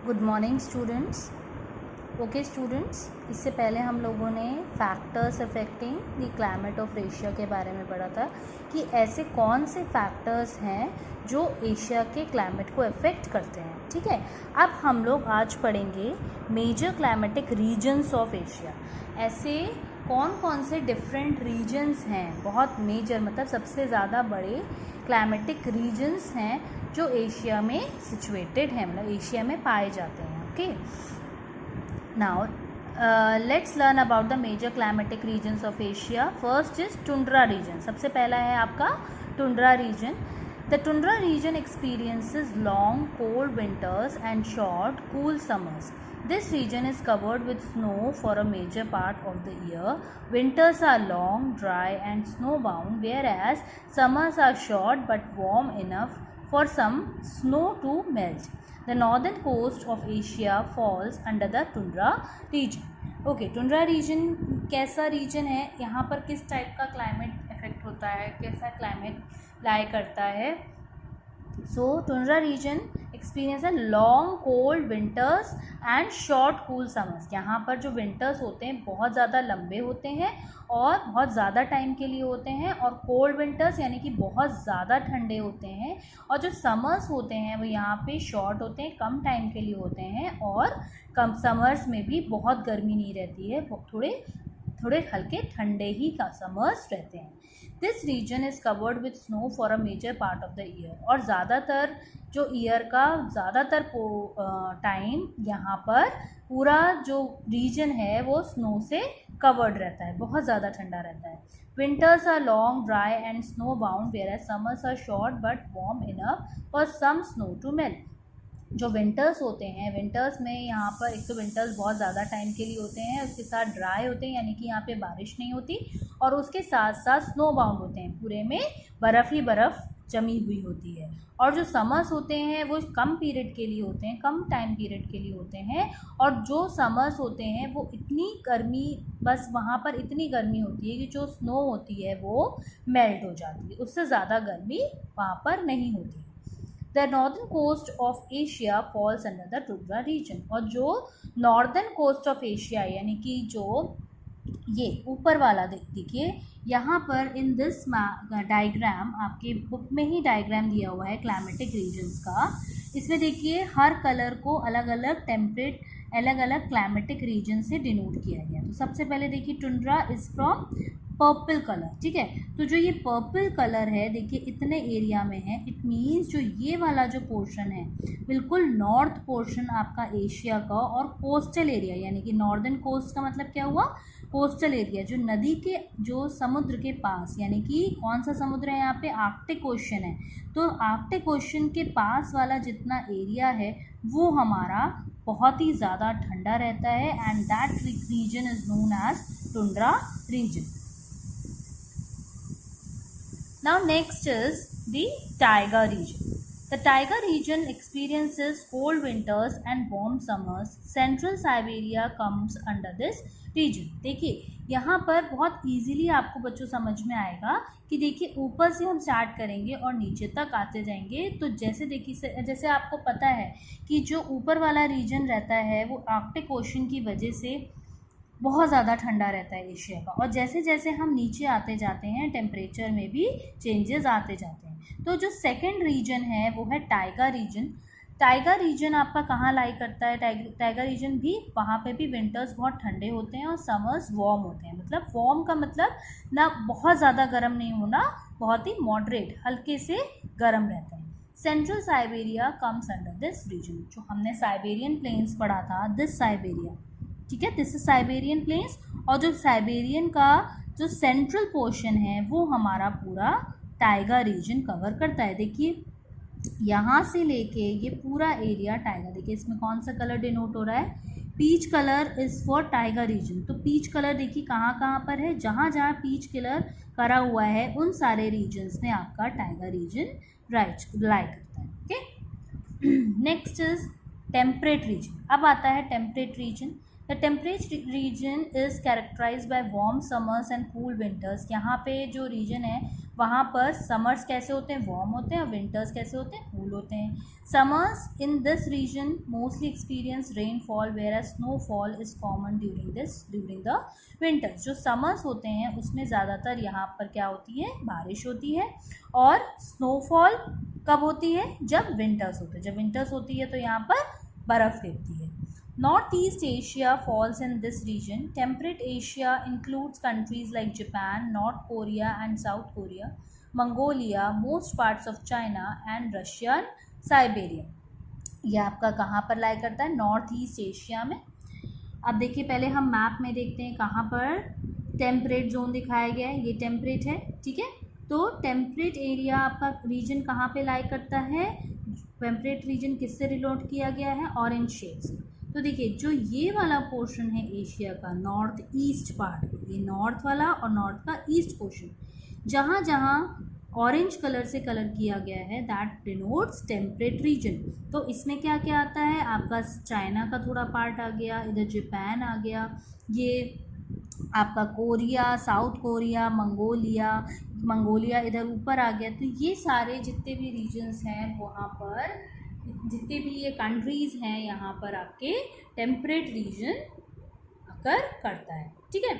Good morning students. Okay students, इससे पहले हम लोगों ने factors affecting the climate of Asia के बारे में पढ़ा था कि ऐसे कौन से फैक्टर्स हैं जो एशिया के क्लाइमेट को अफेक्ट करते हैं। ठीक है, अब हम लोग आज पढ़ेंगे major climatic regions of Asia. ऐसे कौन कौन से डिफरेंट रीजन्स हैं, बहुत मेजर मतलब सबसे ज़्यादा बड़े क्लाइमेटिक रीजन्स हैं जो एशिया में सिचुएटेड हैं, मतलब एशिया में पाए जाते हैं। Okay, now let's learn about the major climatic regions of Asia. First is tundra region. सबसे पहला है आपका tundra region. The tundra region experiences long cold winters and short cool summers. This region is covered with snow for a major part of the year. Winters are long, dry and snowbound, whereas summers are short but warm enough for some snow to melt. The northern coast of Asia falls under the tundra region. Okay, tundra region कैसा reason है, यहाँ पर किस type का climate effect होता है, कैसा climate लाई करता है। So tundra region experience a long cold winters and short cool summers. यहाँ पर जो winters होते हैं बहुत ज़्यादा लंबे होते हैं और बहुत ज़्यादा टाइम के लिए होते हैं, और cold winters यानी कि बहुत ज़्यादा ठंडे होते हैं, और जो summers होते हैं वो यहाँ पे short होते हैं, कम टाइम के लिए होते हैं, और कम summers में भी बहुत गर्मी नहीं रहती है, थोड़े हल्के ठंडे ही का समर्स रहते हैं। This region is covered with snow for a major part of the year. और ज़्यादातर जो ईयर का ज़्यादातर टाइम यहाँ पर पूरा जो रीजन है वो स्नो से कवर्ड रहता है, बहुत ज़्यादा ठंडा रहता है. Winters are long, dry and snow bound, where summers are short but warm enough for some snow to melt. जो विंटर्स होते हैं, विंटर्स में यहाँ पर एक तो विंटर्स बहुत ज़्यादा टाइम के लिए होते हैं, उसके साथ ड्राई होते हैं यानी कि यहाँ पे बारिश नहीं होती, और उसके साथ साथ स्नो बाउंड होते हैं, पूरे में बर्फ़ ही बर्फ़ जमी हुई होती है. और जो समर्स होते हैं वो कम पीरियड के लिए होते हैं, कम टाइम पीरियड के लिए होते हैं, और जो समर्स होते हैं वो इतनी गर्मी, बस वहाँ पर इतनी गर्मी होती है कि जो स्नो होती है वो मेल्ट हो जाती है, उससे ज़्यादा गर्मी वहाँ पर नहीं होती. The northern coast of Asia falls under the tundra region. और जो northern coast of Asia यानी कि जो ये ऊपर वाला देखिए यहाँ पर इन दिस डायग्राम, आपके बुक में ही डायग्राम दिया हुआ है क्लाइमेटिक रीजन्स का. इसमें देखिए हर कलर को अलग अलग टेम्परेट, अलग अलग क्लाइमेटिक रीजन से डिनोट किया गया. तो सबसे पहले देखिए tundra is from purple colour. ठीक है, तो जो ये पर्पल कलर है देखिए इतने एरिया में है, इट मीन्स जो ये वाला जो पोर्शन है बिल्कुल नॉर्थ पोर्शन आपका एशिया का, और कोस्टल एरिया यानी कि नॉर्दर्न कोस्ट का मतलब क्या हुआ, कोस्टल एरिया, जो नदी के, जो समुद्र के पास, यानी कि कौन सा समुद्र है यहाँ पे, आर्कटिक ओशन है. तो आर्कटिक ओशन के पास वाला जितना एरिया है वो हमारा बहुत ही ज़्यादा ठंडा रहता है, and that region is known as tundra region. Now next is the taiga region. The taiga region experiences cold winters and warm summers. Central Siberia comes under this region. देखिए यहाँ पर बहुत इजीली आपको बच्चों समझ में आएगा कि देखिए ऊपर से हम स्टार्ट करेंगे और नीचे तक आते जाएंगे. तो जैसे देखिए, जैसे आपको पता है कि जो ऊपर वाला रीजन रहता है वो आर्कटिक ओशन की वजह से बहुत ज़्यादा ठंडा रहता है एशिया का, और जैसे जैसे हम नीचे आते जाते हैं टेम्परेचर में भी चेंजेस आते जाते हैं. तो जो सेकंड रीजन है वो है टाइगा रीजन. टाइगा रीजन आपका कहाँ लाई करता है, टाइगा रीजन भी, वहाँ पे भी विंटर्स बहुत ठंडे होते हैं और समर्स वार्म होते हैं. मतलब वार्म का मतलब ना बहुत ज़्यादा गर्म नहीं होना, बहुत ही मॉडरेट, हल्के से गर्म रहते हैं. Central Siberia comes under this region. जो हमने साइबेरियन प्लेन्स पढ़ा था, दिस साइबेरिया, ठीक है, दिस इज साइबेरियन प्लेन्स, और जो साइबेरियन का जो सेंट्रल पोर्शन है वो हमारा पूरा टाइगा रीजन कवर करता है. देखिए यहाँ से लेके ये पूरा एरिया टाइगा, देखिए इसमें कौन सा कलर डिनोट हो रहा है, peach colour is for taiga region. तो पीच कलर देखिए कहाँ कहाँ पर है, जहाँ जहाँ पीच कलर करा हुआ है उन सारे रीजन्स में आपका टाइगा रीजन लाई करता है. Okay, next is temperate region. अब आता है temperate region. The temperate region is characterized by warm summers and cool winters. यहाँ पे जो रीजन है वहाँ पर समर्स कैसे होते हैं, वार्म होते हैं, और विंटर्स कैसे होते हैं, कूल होते हैं. Summers in this region mostly experience rainfall whereas snowfall is common during the winters. जो समर्स होते हैं उसमें ज़्यादातर यहाँ पर क्या होती है, बारिश होती है. और स्नोफॉल कब होती है, जब विंटर्स होते हैं. जब विंटर्स होती है तो यहाँ पर बर्फ़ गिरती है. North East Asia falls in this region. Temperate Asia includes countries like Japan, North Korea and South Korea, Mongolia, most parts of China and Russia and Siberia. ये आपका कहाँ पर लाई करता है, नॉर्थ ईस्ट एशिया में. अब देखिए पहले हम मैप में देखते हैं कहाँ पर टेम्परेट जोन दिखाया गया है. ये टेम्परेट है, ठीक है. तो टेम्परेट एरिया आपका रीजन कहाँ पे लाई करता है, टेम्परेट रीजन किससे रिलेट किया गया है, ऑरेंज शेड से. तो देखिए जो ये वाला पोर्शन है एशिया का, नॉर्थ ईस्ट पार्ट, ये नॉर्थ वाला और नॉर्थ का ईस्ट पोर्शन, जहाँ जहाँ ऑरेंज कलर से कलर किया गया है दैट डिनोट्स टेम्परेट रीजन. तो इसमें क्या क्या आता है, आपका चाइना का थोड़ा पार्ट आ गया, इधर जापान आ गया, ये आपका कोरिया, साउथ कोरिया, मंगोलिया इधर ऊपर आ गया. तो ये सारे जितने भी रीजन्स हैं वहाँ पर, जितने भी ये कंट्रीज़ हैं यहाँ पर आपके टेम्परेट रीजन अकर करता है, ठीक है.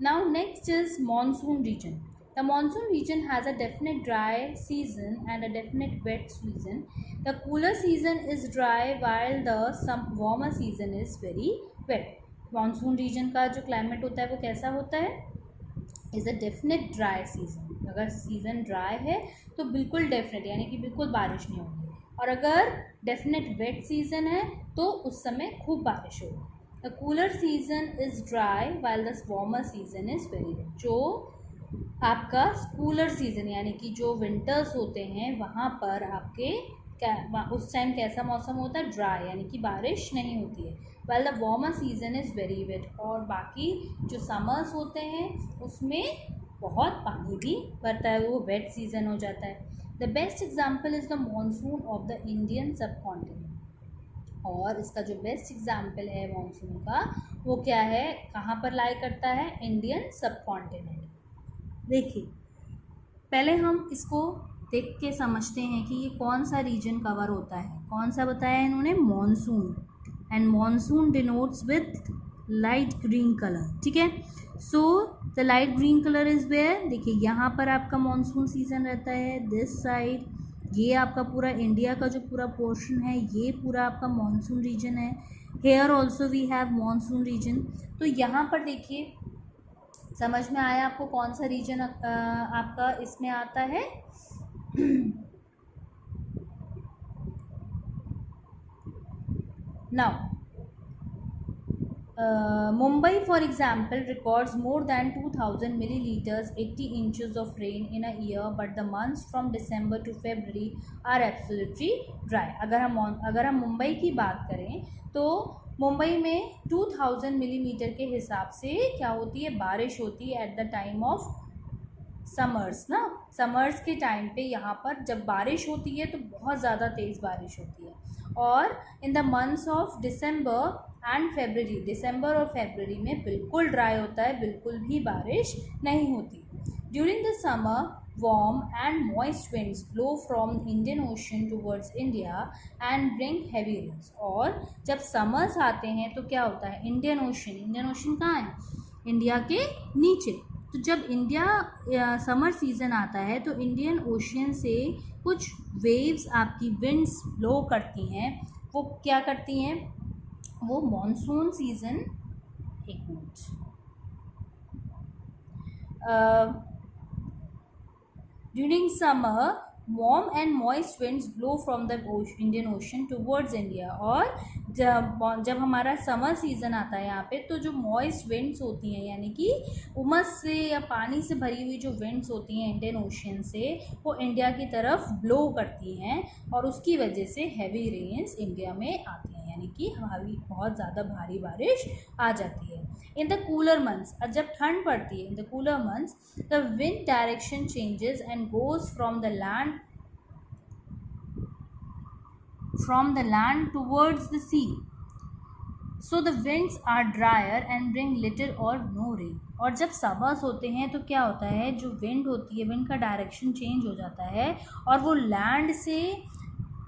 Now next is monsoon region. The monsoon region has a definite dry season and a definite wet season. The cooler season is dry while the some warmer season is very wet. Monsoon region का जो climate होता है वो कैसा होता है, is a definite dry season. अगर season dry है तो बिल्कुल डेफिनेट, यानी कि बिल्कुल बारिश नहीं होगी. और अगर डेफिनेट वेट सीजन है तो उस समय खूब बारिश होगी. The cooler season is dry while the warmer season is very wet. जो आपका कूलर सीजन यानी कि जो विंटर्स होते हैं वहाँ पर आपके उस टाइम कैसा मौसम होता है, ड्राई, यानी कि बारिश नहीं होती है. While the warmer season is very wet. और बाकी जो समर्स होते हैं उसमें बहुत पानी भी पड़ता है, वो वेट सीजन हो जाता है. The best example is the monsoon of the Indian subcontinent. और इसका जो बेस्ट एग्जाम्पल है मानसून का वो क्या है, कहाँ पर लाई करता है, इंडियन सबकॉन्टिनेंट. देखिए पहले हम इसको देख के समझते हैं कि ये कौन सा रीजन कवर होता है. कौन सा बताया इन्होंने, monsoon. And monsoon denotes with light green colour, ठीक है. So the light green colour is where, देखिए यहाँ पर आपका मॉनसून सीजन रहता है. दिस साइड ये आपका पूरा इंडिया का जो पूरा पोर्शन है ये पूरा आपका मॉनसून रीजन है. Here also we have monsoon region. तो यहाँ पर देखिए समझ में आया आपको कौन सा रीजन आपका इसमें आता है. Now Mumbai, for example, records more than 2000 milliliters, 80 inches of rain in a year, but the months from December to February are absolutely dry. अगर हम मुंबई की बात करें तो मुंबई में 2000 मिलीमीटर के हिसाब से क्या होती है, बारिश होती है at the time of summers ना. समर्स के टाइम पे यहाँ पर जब बारिश होती है तो बहुत ज़्यादा तेज़ बारिश होती है. और in the months of December and February, दिसंबर और फेबररी में बिल्कुल ड्राई होता है, बिल्कुल भी बारिश नहीं होती. During the summer warm and moist winds blow from Indian Ocean towards India and bring heavy rains. और जब समर्स आते हैं तो क्या होता है, इंडियन ओशन कहाँ है, इंडिया के नीचे. तो जब इंडिया समर सीज़न आता है तो इंडियन ओशन से कुछ वेव्स आपकी विंड्स ब्लो करती हैं. वो क्या करती हैं, वो मॉनसून सीज़न, एक minute, during summer warm and moist winds blow from the Indian Ocean towards India. और जब हमारा समर सीज़न आता है यहाँ पे तो जो मॉइस्ट विंड्स होती हैं यानी कि उमस से या पानी से भरी हुई जो विंड्स होती हैं इंडियन ओशन से, वो इंडिया की तरफ ब्लो करती हैं और उसकी वजह से हैवी रेन्स इंडिया में आती हैं, यानी कि हमारी बहुत ज़्यादा भारी बारिश आ जाती है. इन द कूलर मंथ्स, जब ठंड पड़ती है, in the cooler months the wind direction changes and goes from the land towards the sea. So the winds are drier and bring little or no rain. और जब summers होते हैं तो क्या होता है, जो विंड होती है, विंड का डायरेक्शन चेंज हो जाता है और वो लैंड से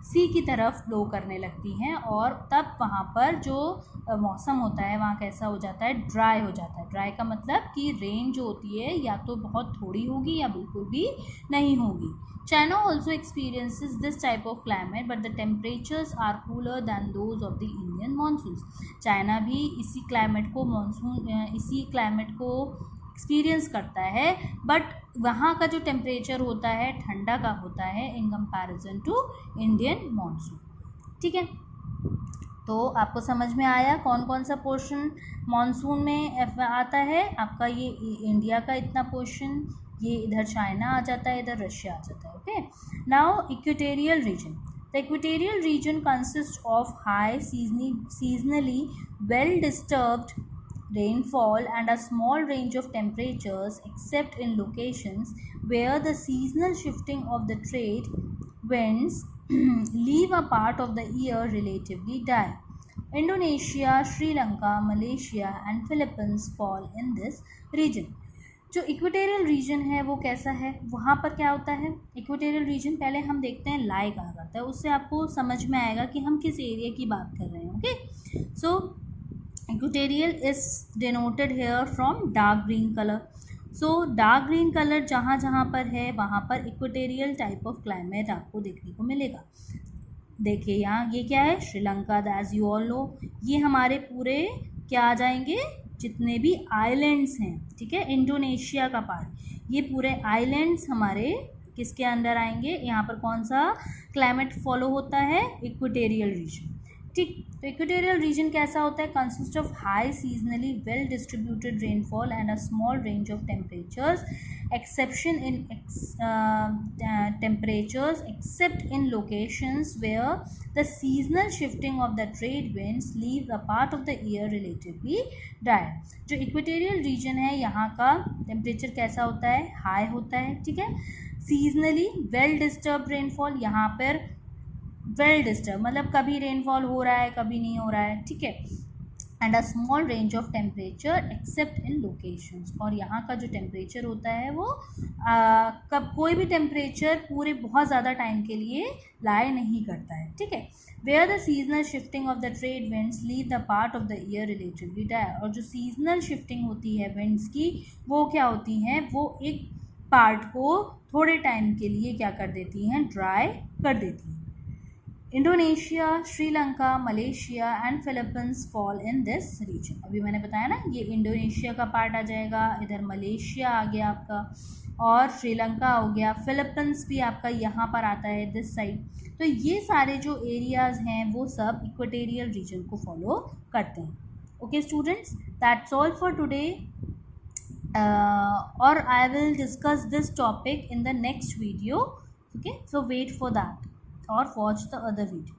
सी की तरफ फ्लो करने लगती हैं, और तब वहाँ पर जो मौसम होता है वहाँ कैसा हो जाता है, ड्राई हो जाता है। ड्राई का मतलब कि रेन जो होती है या तो बहुत थोड़ी होगी या बिल्कुल भी नहीं होगी। China also experiences this type of climate, but the temperatures are cooler than those of the Indian monsoons. China भी इसी क्लाइमेट को एक्सपीरियंस करता है, बट वहाँ का जो टेम्परेचर होता है ठंडा का होता है in comparison to Indian monsoon. ठीक है, तो आपको समझ में आया कौन कौन सा पोर्शन मानसून में आता है। आपका ये इंडिया का इतना पोर्शन, ये इधर चाइना आ जाता है, इधर रशिया आ जाता है। Okay, now equatorial region. The equatorial region consist of high seasonally well disturbed rainfall and a small range of temperatures, except in locations where the seasonal shifting of the trade winds leave a part of the year relatively dire. Indonesia, Sri Lanka, Malaysia and Philippines fall in this region. जो equatorial region है वो कैसा है, वहाँ पर क्या होता है। इक्वेटोरियल रीजन पहले हम देखते हैं लाई कहा जाता है, उससे आपको समझ में आएगा कि हम किस एरिया की बात कर रहे हैं। Okay, so equatorial is denoted here from dark green colour. So dark green colour जहाँ जहाँ पर है वहाँ पर इक्वेटोरियल टाइप ऑफ क्लाइमेट आपको देखने को मिलेगा। देखिए यहाँ ये क्या है, Sri Lanka, as you all know, ये हमारे पूरे क्या आ जाएंगे, जितने भी आइलैंड्स हैं। ठीक है, इंडोनेशिया का पार्ट, ये पूरे आइलैंड्स हमारे किसके अंडर आएंगे। यहाँ पर कौन सा क्लाइमेट फॉलो होता है, इक्वेटोरियल रीजन। ठीक, तो इक्वेटोरियल रीजन कैसा होता है, consist of high seasonally well distributed rainfall and a small range of temperatures, exception in temperatures except in locations where the seasonal shifting of the trade winds leave a part of the year relatively dry. जो equatorial region है यहाँ का temperature कैसा होता है, high होता है। ठीक है, सीजनली वेल डिस्टर्ब रेनफॉल, यहाँ पर वेल डिस्टर्ब मतलब कभी रेनफॉल हो रहा है कभी नहीं हो रहा है। ठीक है, and a small range of temperature accept in locations, और यहाँ का जो टेम्परेचर होता है वो कब कोई भी टेम्परेचर पूरे बहुत ज़्यादा टाइम के लिए लाई नहीं करता है। ठीक है, where the seasonal shifting of the trade winds leave the part of the year relatively dry. और जो सीजनल शिफ्टिंग होती है विंड्स की, वो क्या होती हैं, वो एक पार्ट को थोड़े टाइम के लिए क्या कर देती हैं, ड्राई कर देती हैं। Indonesia, Sri Lanka, Malaysia and Philippines fall in this region. अभी मैंने बताया ना, ये इंडोनेशिया का पार्ट आ जाएगा, इधर मलेशिया आ गया आपका, और श्रीलंका हो गया, फिलीपींस भी आपका यहाँ पर आता है दिस साइड। तो ये सारे जो एरियाज़ हैं वो सब इक्वेटोरियल रीजन को फॉलो करते हैं। Okay students, that's all for today, और I will discuss this topic in the next video. Okay, so wait for that or watch the other video.